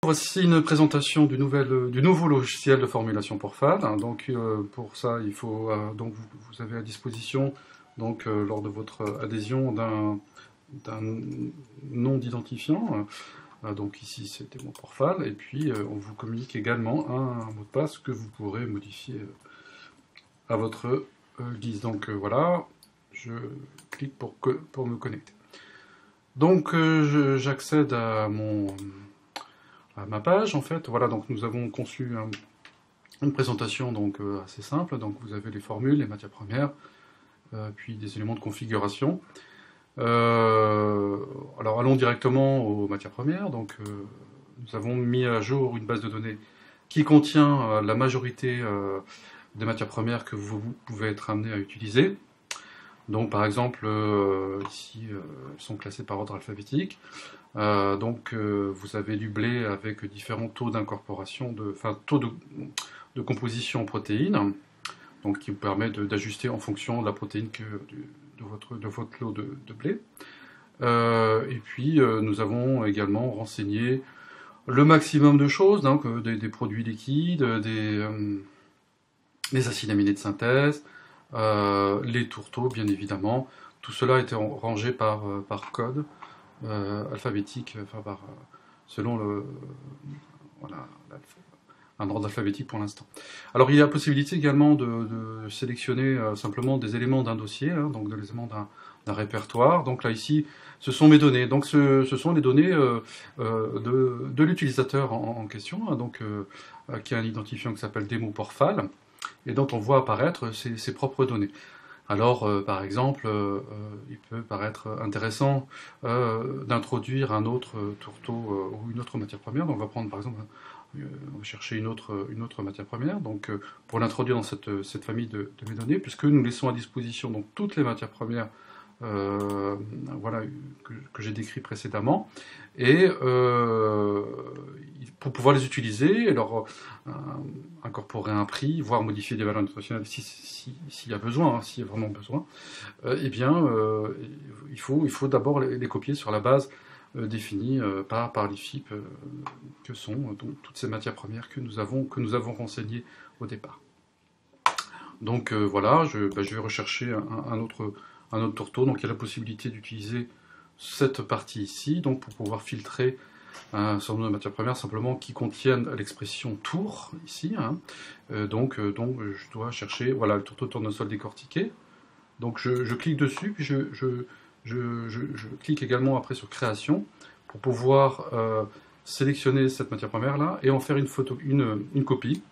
Voici une présentation du nouveau logiciel de formulation pour FAL. Donc pour ça, il faut donc vous avez à disposition donc lors de votre adhésion d'un nom d'identifiant. Donc ici c'est des mots pour FAL, et puis on vous communique également un mot de passe que vous pourrez modifier à votre guise. Donc voilà, je clique pour me connecter. Donc j'accède à ma page, en fait. Voilà, donc nous avons conçu une présentation donc assez simple. Donc vous avez les formules, les matières premières, puis des éléments de configuration. Alors allons directement aux matières premières. Donc nous avons mis à jour une base de données qui contient la majorité des matières premières que vous pouvez être amené à utiliser. Donc par exemple, ici, elles sont classées par ordre alphabétique. Donc vous avez du blé avec différents taux d'incorporation, taux de composition en protéines, donc qui vous permet d'ajuster en fonction de la protéine de votre lot de blé. Et puis nous avons également renseigné le maximum de choses, donc des produits liquides, des acides aminés de synthèse, les tourteaux bien évidemment. Tout cela a été rangé par code alphabétique, selon un ordre alphabétique pour l'instant. Alors il y a la possibilité également de sélectionner simplement des éléments d'un dossier, donc des éléments d'un répertoire. Donc là ici, ce sont mes données. Donc ce sont les données de l'utilisateur en question, qui a un identifiant qui s'appelle démo pour FAL, et dont on voit apparaître ses propres données. Alors, par exemple, il peut paraître intéressant d'introduire un autre tourteau ou une autre matière première. Donc, on va prendre, par exemple, on va chercher une autre matière première. Donc, pour l'introduire dans cette famille de mes données, puisque nous laissons à disposition donc toutes les matières premières, voilà, que j'ai décrit précédemment, et pour pouvoir les utiliser et leur incorporer un prix, voire modifier des valeurs nutritionnelles s'il y a besoin, s'il y a vraiment besoin, eh bien, il faut d'abord les copier sur la base définie par l'IFIP, que sont donc toutes ces matières premières que nous avons renseignées au départ. Donc voilà, je vais rechercher un autre tourteau. Donc il y a la possibilité d'utiliser cette partie ici, donc pour pouvoir filtrer un certain nombre de matières premières simplement qui contiennent l'expression tour ici. Donc je dois chercher, voilà, le tourteau tournesol décortiqué. Donc je clique dessus, puis je clique également après sur création pour pouvoir sélectionner cette matière première là et en faire une copie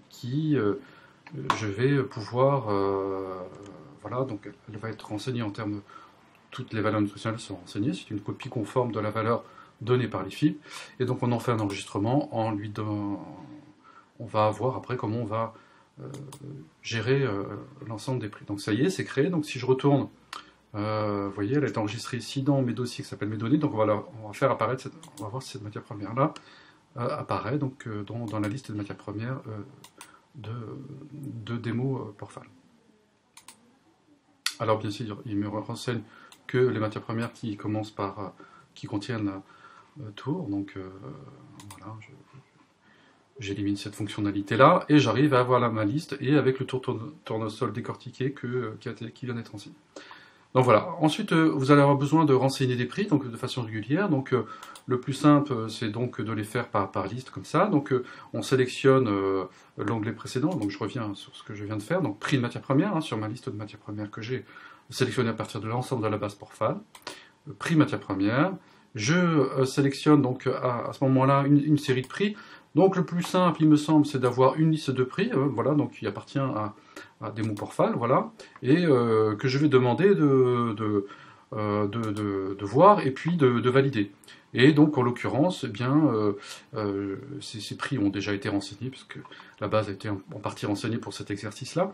qui je vais pouvoir voilà, donc elle va être renseignée en termes de toutes les valeurs nutritionnelles sont renseignées, c'est une copie conforme de la valeur donnée par l'IFIP, et donc on en fait un enregistrement en lui donnant. On va voir après comment on va gérer l'ensemble des prix. Donc ça y est, c'est créé. Donc si je retourne, vous voyez, elle est enregistrée ici dans mes dossiers qui s'appellent mes données. Donc on va faire apparaître, on va voir si cette matière première là apparaît donc dans la liste des matières premières de démo pour FAL. Alors bien sûr, il me renseigne que les matières premières qui commencent par, qui contiennent tour. Donc voilà, j'élimine cette fonctionnalité-là et j'arrive à avoir ma liste et avec le tournesol décortiqué qui vient d'être renseigné. Donc voilà. Ensuite, vous allez avoir besoin de renseigner des prix, donc de façon régulière. Donc le plus simple, c'est donc de les faire par liste comme ça. Donc on sélectionne l'onglet précédent. Donc je reviens sur ce que je viens de faire. Donc prix de matière première, sur ma liste de matières premières que j'ai sélectionné à partir de l'ensemble de la base pour FAL. Prix matière première. Je sélectionne donc à ce moment-là une série de prix. Donc le plus simple, il me semble, c'est d'avoir une liste de prix, voilà, donc qui appartient à des mots pour FAL, voilà, et que je vais demander de voir et puis de valider. Et donc en l'occurrence, eh bien, ces prix ont déjà été renseignés, puisque la base a été en partie renseignée pour cet exercice-là.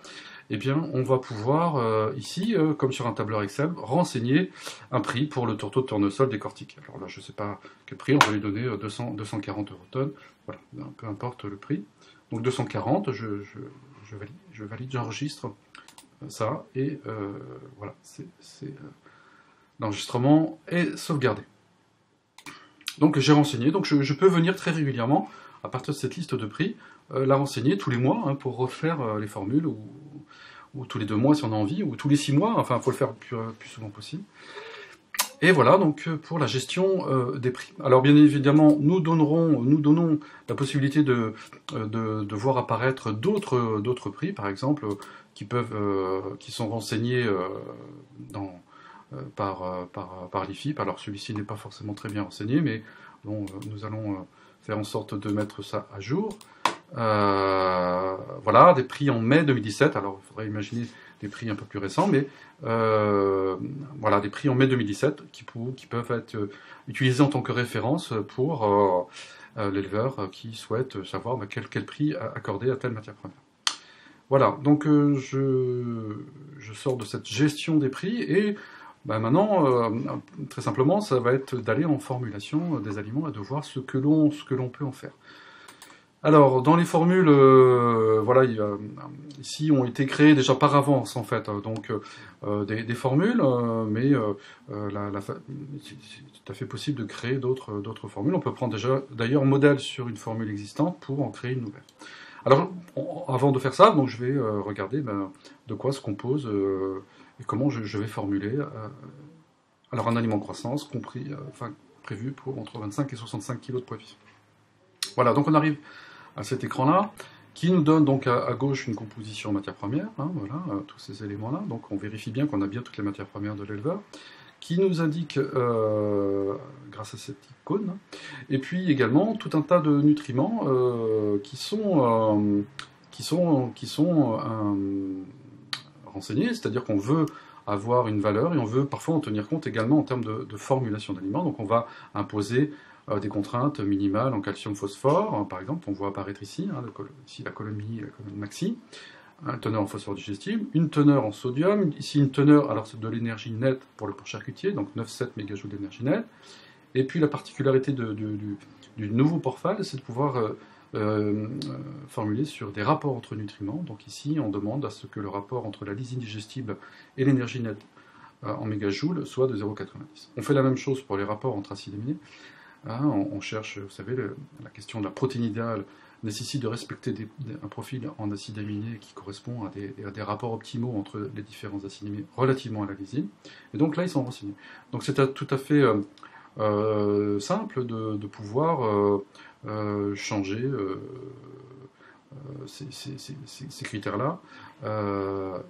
Eh bien, on va pouvoir ici, comme sur un tableur Excel, renseigner un prix pour le tourteau de tournesol décortiqué. Alors là, je ne sais pas quel prix, on va lui donner 240 € voilà, peu importe le prix. Donc 240, je valide, j'enregistre ça, et voilà, l'enregistrement est sauvegardé. Donc j'ai renseigné, donc je peux venir très régulièrement, à partir de cette liste de prix, la renseigner tous les mois hein, pour refaire les formules, ou tous les 2 mois si on a envie, ou tous les 6 mois, enfin il faut le faire le plus souvent possible. Et voilà donc pour la gestion des prix. Alors bien évidemment, nous donnons la possibilité de voir apparaître d'autres prix, par exemple, qui sont renseignés par l'IFIP. Alors celui-ci n'est pas forcément très bien renseigné, mais bon, nous allons faire en sorte de mettre ça à jour. Voilà, des prix en mai 2017, alors il faudrait imaginer des prix un peu plus récents, mais voilà, des prix en mai 2017 qui peuvent être utilisés en tant que référence pour l'éleveur qui souhaite savoir quel prix accorder à telle matière première. Voilà, donc je sors de cette gestion des prix et maintenant, très simplement, ça va être d'aller en formulation des aliments et de voir ce que l'on peut en faire. Alors, dans les formules, voilà, ici ont été créées déjà par avance, en fait, donc des formules, mais c'est tout à fait possible de créer d'autres formules. On peut prendre déjà, d'ailleurs, modèle sur une formule existante pour en créer une nouvelle. Alors, avant de faire ça, donc je vais regarder de quoi se compose et comment je vais formuler alors un aliment en croissance prévu pour entre 25 et 65 kg de poids vif. Voilà, donc on arrive à cet écran-là, qui nous donne donc à gauche une composition matière première, hein, voilà, tous ces éléments-là. Donc on vérifie bien qu'on a bien toutes les matières premières de l'éleveur, qui nous indique, grâce à cette icône, et puis également tout un tas de nutriments qui sont renseignés, c'est-à-dire qu'on veut avoir une valeur et on veut parfois en tenir compte également en termes de formulation d'aliments. Donc on va imposer des contraintes minimales en calcium-phosphore, par exemple, on voit apparaître ici, hein, ici la colonne mini et la colonne maxi, une teneur en phosphore digestible, une teneur en sodium, ici une teneur alors de l'énergie nette pour le porc charcutier, donc 9,7 MJ d'énergie nette, et puis la particularité du nouveau porc-fal, c'est de pouvoir formuler sur des rapports entre nutriments. Donc ici, on demande à ce que le rapport entre la lysine digestible et l'énergie nette en mégajoules soit de 0,90. On fait la même chose pour les rapports entre acides aminés. Hein, on cherche, vous savez, la question de la protéine idéale nécessite de respecter un profil en acides aminés qui correspond à des rapports optimaux entre les différents acides aminés relativement à la lysine. Et donc là, ils sont renseignés. Donc c'est tout à fait simple de pouvoir changer ces critères-là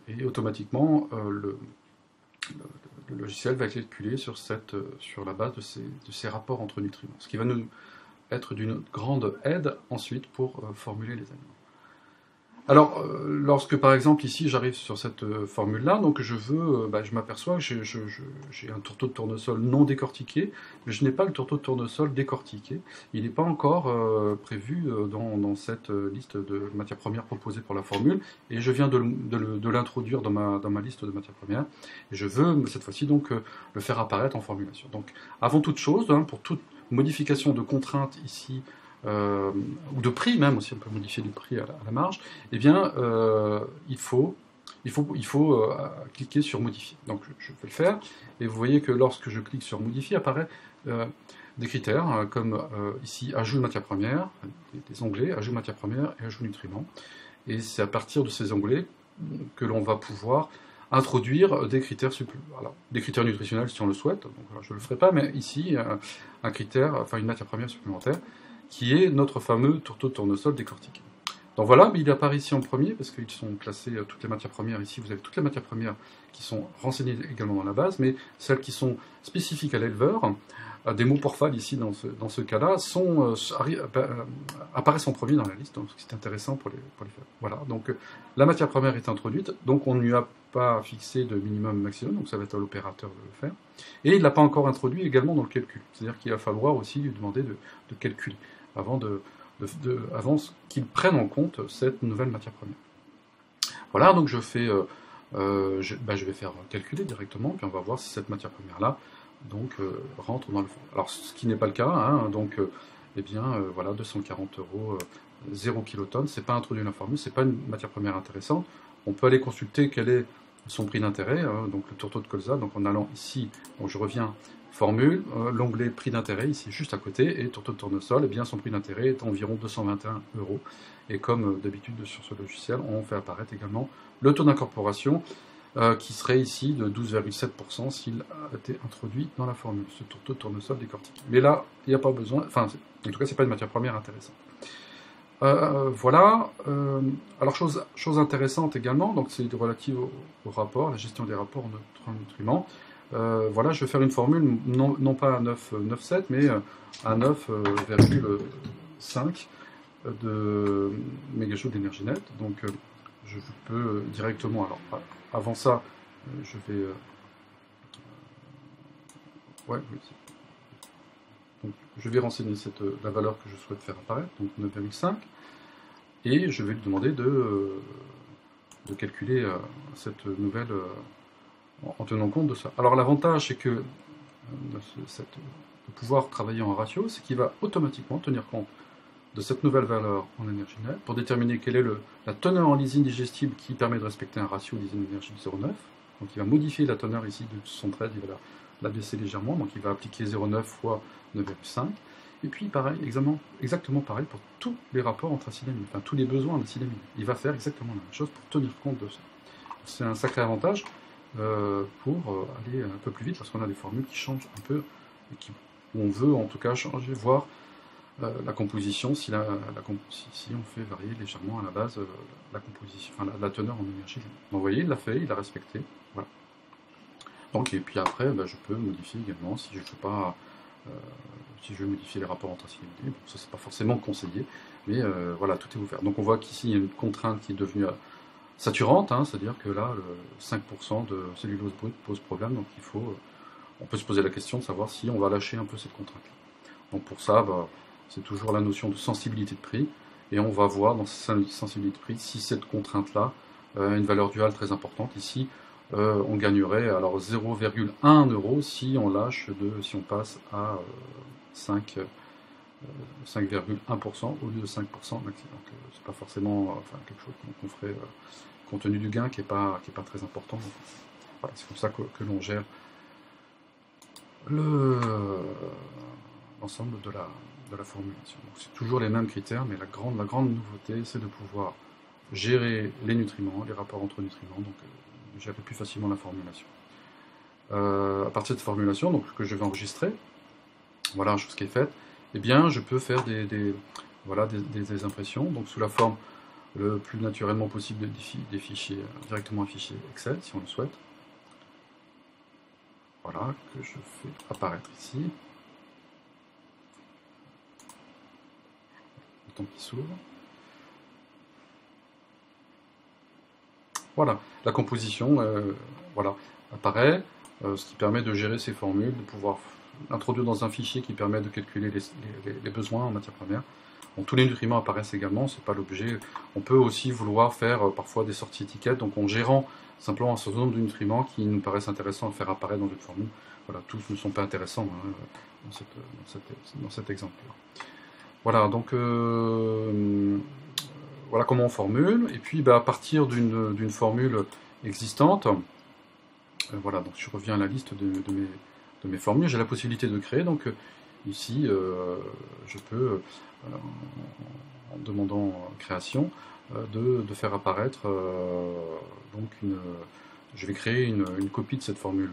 et automatiquement le logiciel va calculer sur la base de ces rapports entre nutriments, ce qui va nous être d'une grande aide ensuite pour formuler les aliments. Alors, lorsque par exemple ici j'arrive sur cette formule-là, donc je m'aperçois que j'ai un tourteau de tournesol non décortiqué, mais je n'ai pas le tourteau de tournesol décortiqué. Il n'est pas encore prévu dans cette liste de matières premières proposées pour la formule, et je viens de l'introduire dans ma liste de matières premières, et je veux cette fois-ci donc le faire apparaître en formulation. Donc, avant toute chose, hein, pour toute modification de contrainte ici, ou de prix même aussi, on peut modifier du prix à la marge, eh bien il faut cliquer sur modifier. Donc je vais le faire, et vous voyez que lorsque je clique sur modifier, apparaît des critères comme ici ajout de matière première, des onglets ajout de matière première et ajout nutriments, et c'est à partir de ces onglets que l'on va pouvoir introduire des critères alors, des critères nutritionnels si on le souhaite. Donc, je ne le ferai pas, mais ici un critère, enfin une matière première supplémentaire, qui est notre fameux tourteau de tournesol décortiqué. Donc voilà, il apparaît ici en premier, parce qu'ils sont classés, toutes les matières premières, ici vous avez toutes les matières premières qui sont renseignées également dans la base, mais celles qui sont spécifiques à l'éleveur, des mots porc-fal ici dans ce cas-là, apparaissent en premier dans la liste, donc c'est intéressant pour les faire. Voilà, donc la matière première est introduite, donc on ne lui a pas fixé de minimum maximum, donc ça va être à l'opérateur de le faire, et il ne l'a pas encore introduit également dans le calcul, c'est-à-dire qu'il va falloir aussi lui demander de calculer avant qu'ils prennent en compte cette nouvelle matière première. Voilà, donc je vais faire calculer directement, puis on va voir si cette matière première-là donc rentre dans le fond. Alors ce qui n'est pas le cas, hein, donc eh bien voilà, 240 €, 0 kilotonnes, c'est pas introduit dans la formule, c'est pas une matière première intéressante. On peut aller consulter quel est son prix d'intérêt, hein, donc le tourteau de colza, donc en allant ici, bon, je reviens formule, l'onglet prix d'intérêt ici juste à côté, et taux de tournesol, et bien son prix d'intérêt est environ 221 €. Et comme d'habitude sur ce logiciel, on fait apparaître également le taux d'incorporation qui serait ici de 12,7% s'il a été introduit dans la formule, ce taux de tournesol décortiqué. Mais là, il n'y a pas besoin, enfin, en tout cas, c'est pas une matière première intéressante. Voilà. Alors, chose intéressante également, donc c'est relative au rapport, la gestion des rapports entre nutriments. Voilà, je vais faire une formule, non pas à 9,7, mais à 9,5 de mégajoules d'énergie nette. Donc, je peux directement, alors avant ça, je vais... ouais, oui. Donc, je vais renseigner la valeur que je souhaite faire apparaître, donc 9,5, et je vais lui demander de calculer cette nouvelle en tenant compte de ça. Alors l'avantage, c'est que de pouvoir travailler en ratio, c'est qu'il va automatiquement tenir compte de cette nouvelle valeur en énergie nette pour déterminer quelle est la teneur en lysine digestible qui permet de respecter un ratio lysine énergie de 0,9. Donc il va modifier la teneur ici de son trade, il va la baisser légèrement, donc il va appliquer 0,9 fois 9,5. Et puis pareil, exactement pareil pour tous les rapports entre acides aminés, enfin tous les besoins en acides aminés. Il va faire exactement la même chose pour tenir compte de ça. C'est un sacré avantage pour aller un peu plus vite parce qu'on a des formules qui changent un peu, et où on veut en tout cas changer, voir la composition, si on fait varier légèrement à la base la composition, enfin la teneur en énergie. Donc vous voyez, il l'a fait, il l'a respecté. Voilà. Donc, et puis après, je peux modifier également si je ne veux pas, si je veux modifier les rapports entre acides aminés. Bon, ça c'est pas forcément conseillé, mais voilà, tout est ouvert. Donc on voit qu'ici il y a une contrainte qui est devenue saturante, hein, c'est-à-dire que là, le 5% de cellulose brute pose problème, donc on peut se poser la question de savoir si on va lâcher un peu cette contrainte-là. Donc pour ça, c'est toujours la notion de sensibilité de prix, et on va voir dans cette sensibilité de prix si cette contrainte-là a une valeur duale très importante. Ici, on gagnerait alors 0,1 € si on si on passe à 5,1% au lieu de 5% maximum. Donc c'est pas forcément quelque chose qu'on ferait compte tenu du gain qui est pas très important. Donc, voilà, c'est comme ça que l'on gère l'ensemble de la formulation. C'est toujours les mêmes critères, mais la grande nouveauté, c'est de pouvoir gérer les nutriments, les rapports entre nutriments, donc gérer plus facilement la formulation. À partir de cette formulation, donc que je vais enregistrer, voilà, chose qui est faite, eh bien, je peux faire des impressions, donc sous la forme le plus naturellement possible des fichiers, directement un fichier Excel, si on le souhaite. Voilà, que je fais apparaître ici. Le temps qui s'ouvre. Voilà, la composition voilà, apparaît, ce qui permet de gérer ces formules, de pouvoir introduire dans un fichier qui permet de calculer les besoins en matière première. Bon, tous les nutriments apparaissent également, c'est pas l'objet. On peut aussi vouloir faire parfois des sorties étiquettes, donc en gérant simplement un certain nombre de nutriments qui nous paraissent intéressants à faire apparaître dans une formule. Voilà, tous ne sont pas intéressants dans cet exemple-là. Voilà, donc voilà comment on formule, et puis à partir d'une formule existante, voilà, donc je reviens à la liste de mes formules, j'ai la possibilité de créer, donc ici je peux, en demandant création, de faire apparaître, donc je vais créer une copie de cette formule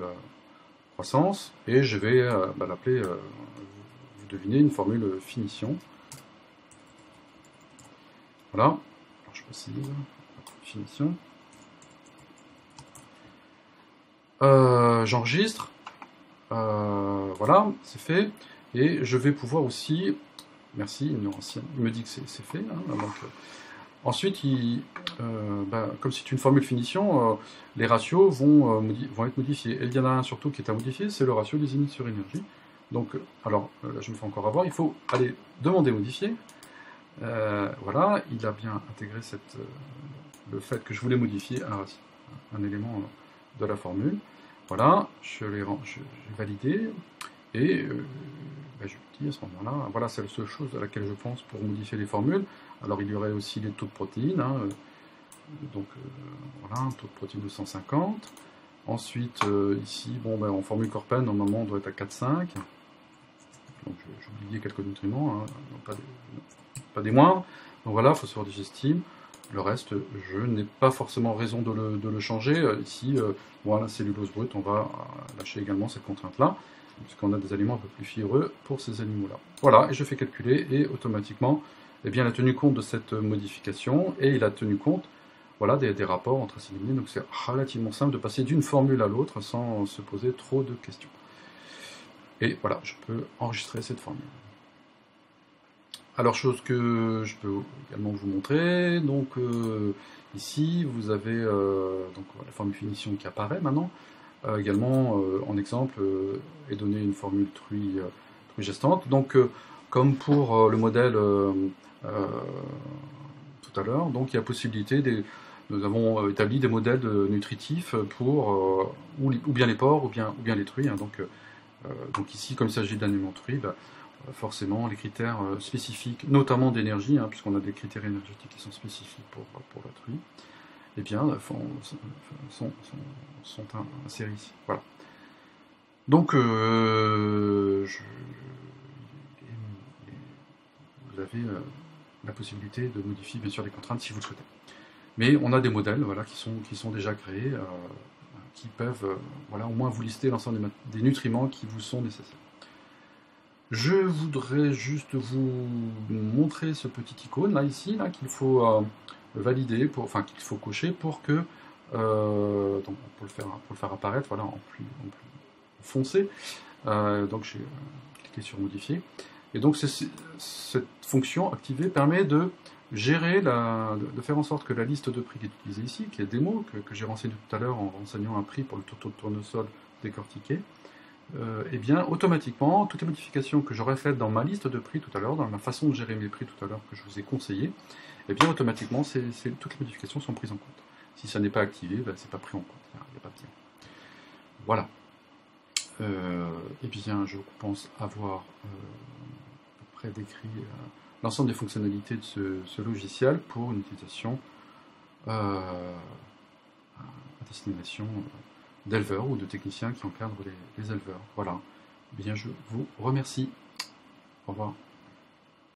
croissance, et je vais l'appeler, vous devinez, une formule finition. Voilà, alors je précise, finition. J'enregistre, voilà, c'est fait, et je vais pouvoir aussi, merci, il me dit que c'est fait, hein, donc, ensuite, comme c'est une formule finition, les ratios vont être modifiés, et il y en a un surtout qui est à modifier, c'est le ratio des limites sur énergie. Donc, alors, là je me fais encore avoir, il faut aller demander modifier. Voilà, il a bien intégré le fait que je voulais modifier un élément de la formule. Voilà, j'ai validé, et je dis à ce moment-là, voilà, c'est la seule chose à laquelle je pense pour modifier les formules. Alors il y aurait aussi les taux de protéines, hein, donc voilà, un taux de protéines de 150, Ensuite, ici, bon, ben, en formule Corpen, normalement, on doit être à 4,5. Donc, j'ai oublié quelques nutriments, hein, pas des moindres. Donc voilà, phosphore digestime. Le reste, je n'ai pas forcément raison de le changer. Ici, voilà, cellulose brute, on va lâcher également cette contrainte-là, puisqu'on a des aliments un peu plus fibreux pour ces animaux-là. Voilà, et je fais calculer, et automatiquement, eh bien, il a tenu compte de cette modification, et il a tenu compte, voilà, des rapports entre acides aminés. Donc c'est relativement simple de passer d'une formule à l'autre sans se poser trop de questions. Et voilà, je peux enregistrer cette formule. Alors, chose que je peux également vous montrer, donc ici vous avez donc, la formule finition qui apparaît maintenant. Également, en exemple, est donnée une formule truie gestante. Donc, comme pour le modèle tout à l'heure, donc il y a possibilité nous avons établi des modèles nutritifs pour ou bien les porcs ou bien les truies. Hein. Donc ici, comme il s'agit d'aliments truies, forcément les critères spécifiques, notamment d'énergie, hein, puisqu'on a des critères énergétiques qui sont spécifiques pour la truie, eh bien, sont insérés ici. Voilà. Donc, vous avez la possibilité de modifier bien sûr les contraintes si vous le souhaitez. Mais on a des modèles, voilà, qui sont déjà créés, qui peuvent voilà, au moins vous lister l'ensemble des nutriments qui vous sont nécessaires. Je voudrais juste vous montrer ce petit icône là ici, là, qu'il faut valider, enfin qu'il faut cocher pour que, donc pour le faire apparaître, voilà, en plus foncé. Donc j'ai cliqué sur modifier. Et donc cette fonction activée permet de gérer, de faire en sorte que la liste de prix qui est utilisée ici, qui est démo, que j'ai renseigné tout à l'heure en renseignant un prix pour le tourteau de tournesol décortiqué, et bien automatiquement, toutes les modifications que j'aurais faites dans ma liste de prix tout à l'heure, dans ma façon de gérer mes prix tout à l'heure que je vous ai conseillé, et bien automatiquement, toutes les modifications sont prises en compte. Si ça n'est pas activé, ben, c'est pas pris en compte, il n'y a pas de bien. Voilà. Et bien, je pense avoir à peu près décrit l'ensemble des fonctionnalités de ce logiciel pour une utilisation à destination d'éleveurs ou de techniciens qui encadrent les éleveurs. Voilà. Bien, je vous remercie. Au revoir.